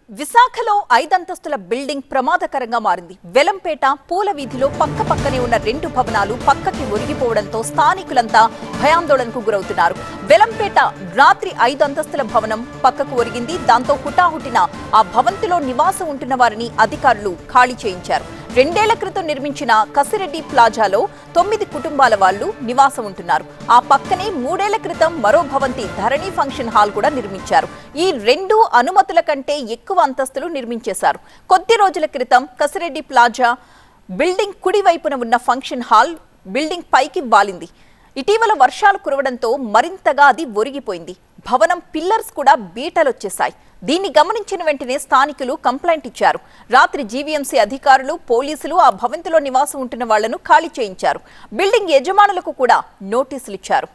విశాఖలో 5 అంతస్తుల బిల్డింగ్ ప్రమాదకరంగా మారింది. వెలంపేట పూల వీధిలో పక్కపక్కనే ఉన్న 2 భవనాలు పక్కకి ఒరిగిపోవడంతో స్థానికులంతా భయాందోళనకు గురవుతున్నారు. వెలంపేట రాత్రి 5 అంతస్తుల భవనం పక్కకు ఒరిగింది. దాంతో హుటాహుటిన ఆ భవంతిలో నివాసం ఉంటున్న వారిని అధికారులు ఖాళీ చేయించారు. 2 ఏళ్ల క్రితం నిర్మించిన కసిరెడ్డి ప్లాజాలో 9 కుటుంబాల వాళ్లు నివాసం ఉంటున్నారు. ఆ పక్కనే 3 ఏళ్ల క్రితం మరో భవంతి ధరణి ఫంక్షన్ హాల్ కూడా నిర్మించారు. ఈ 2 అనుమతుల కంటే ఎక్కువ అంతస్తులు నిర్మించేశారు. కొద్ది రోజుల క్రితం కసిరెడ్డి ప్లాజా బిల్డింగ్ కుడి వైపున ఉన్న ఫంక్షన్ హాల్ బిల్డింగ్ పైకి వాలింది. ఇటీవల వర్షాలు కురవడంతో మరింతగా అది ఒరిగిపోయింది. భవనం పిల్లర్స్ కూడా బీటలొచ్చేశాయి. దీన్ని గమనించిన వెంటనే స్థానికులు కంప్లైంట్ ఇచ్చారు. రాత్రి జీవీఎంసీ అధికారులు, పోలీసులు ఆ భవంతిలో నివాసం ఉంటున్న వాళ్లను ఖాళీ చేయించారు. బిల్డింగ్ యజమానులకు కూడా నోటీసులు ఇచ్చారు.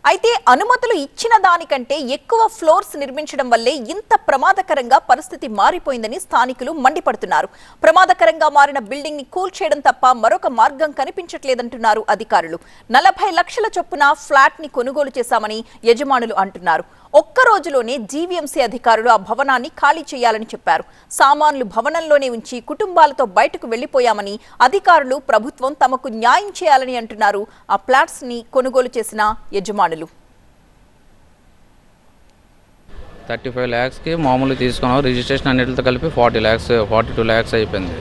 అయితే అనుమతులు ఇచ్చిన దానికంటే ఎక్కువ ఫ్లోర్స్ నిర్మించడం వల్లే ఇంత ప్రమాదకరంగా పరిస్థితి మారిపోయిందని స్థానికులు మండిపడుతున్నారు. ప్రమాదకరంగా మారిన బిల్డింగ్ ని కూల్చేయడం తప్ప మరొక మార్గం కనిపించట్లేదంటున్నారు అధికారులు. 40 లక్షల చొప్పున ఫ్లాట్ ని కొనుగోలు చేశామని యజమానులు అంటున్నారు. ఒక్క రోజులోనే జీవీఎంసీ అధికారులు ఆ భవనాన్ని ఖాళీ చేయాలని చెప్పారు. సామాన్లు భవనంలోనే ఉంచి కుటుంబాలతో బయటకు వెళ్లిపోయామని అధికారులు, ప్రభుత్వం తమకు న్యాయం చేయాలని అంటున్నారు ఆ ఫ్లాట్స్ ని కొనుగోలు చేసిన యజమానులు. 35 lakhsకి మామూలు తీసుకున్నాం. రిజిస్ట్రేషన్ అన్నిటితో కలిపి 42 lakhs అయిపోయింది.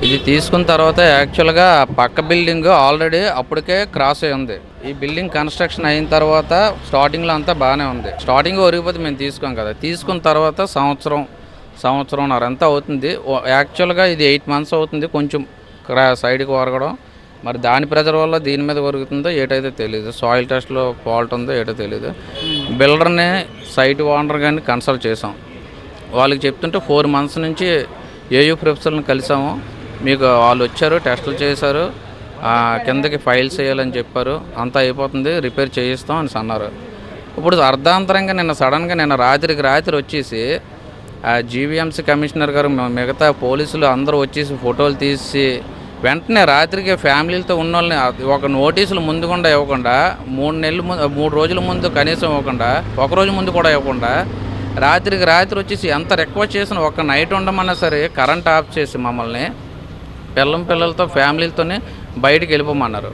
ఇది తీసుకున్న తర్వాత యాక్చువల్గా పక్క బిల్డింగ్ ఆల్రెడీ అప్పటికే క్రాస్ అయి ఉంది. ఈ బిల్డింగ్ కన్స్ట్రక్షన్ అయిన తర్వాత స్టార్టింగ్లో అంతా బాగానే ఉంది. స్టార్టింగ్ ఒరిగిపోతే మేము తీసుకోం కదా. తీసుకున్న తర్వాత సంవత్సరంన్నర అంతా అవుతుంది. యాక్చువల్గా ఇది 8 months అవుతుంది. కొంచెం సైడ్కి ఒరగడం, మరి దాని ప్రెజర్ వల్ల దీని మీద ఒరుగుతుందో ఏటైతే తెలియదు. సాయిల్ టెస్ట్లో ఫాల్ట్ ఉందో ఏటో తెలియదు. బిల్డర్ని, సైట్ ఓనర్ కానీ కన్సల్ట్ చేసాం. వాళ్ళకి చెప్తుంటే 4 months నుంచి ఏయూ ప్రొఫెసర్లను కలిసాము. మీకు వాళ్ళు వచ్చారు, టెస్టులు చేశారు, కిందకి ఫైల్స్ వేయాలని చెప్పారు. అంతా అయిపోతుంది, రిపేర్ చేయిస్తాం అని అన్నారు. ఇప్పుడు అర్ధాంతరంగా నిన్న రాత్రికి వచ్చేసి జీవీఎంసీ కమిషనర్ గారు, మిగతా పోలీసులు అందరూ వచ్చేసి ఫోటోలు తీసి వెంటనే రాత్రికి ఫ్యామిలీలతో ఉన్న వాళ్ళని ఒక నోటీసులు ముందుకుండా ఇవ్వకుండా, 3 రోజుల ముందు కనీసం ఇవ్వకుండా, ఒక రోజు ముందు కూడా ఇవ్వకుండా రాత్రికి వచ్చేసి ఎంత రిక్వెస్ట్ చేసినా ఒక నైట్ ఉండమన్నా సరే కరెంట్ ఆఫ్ చేసి మమ్మల్ని పిల్లలతో ఫ్యామిలీలతోనే బయటికి వెళ్ళిపోమన్నారు.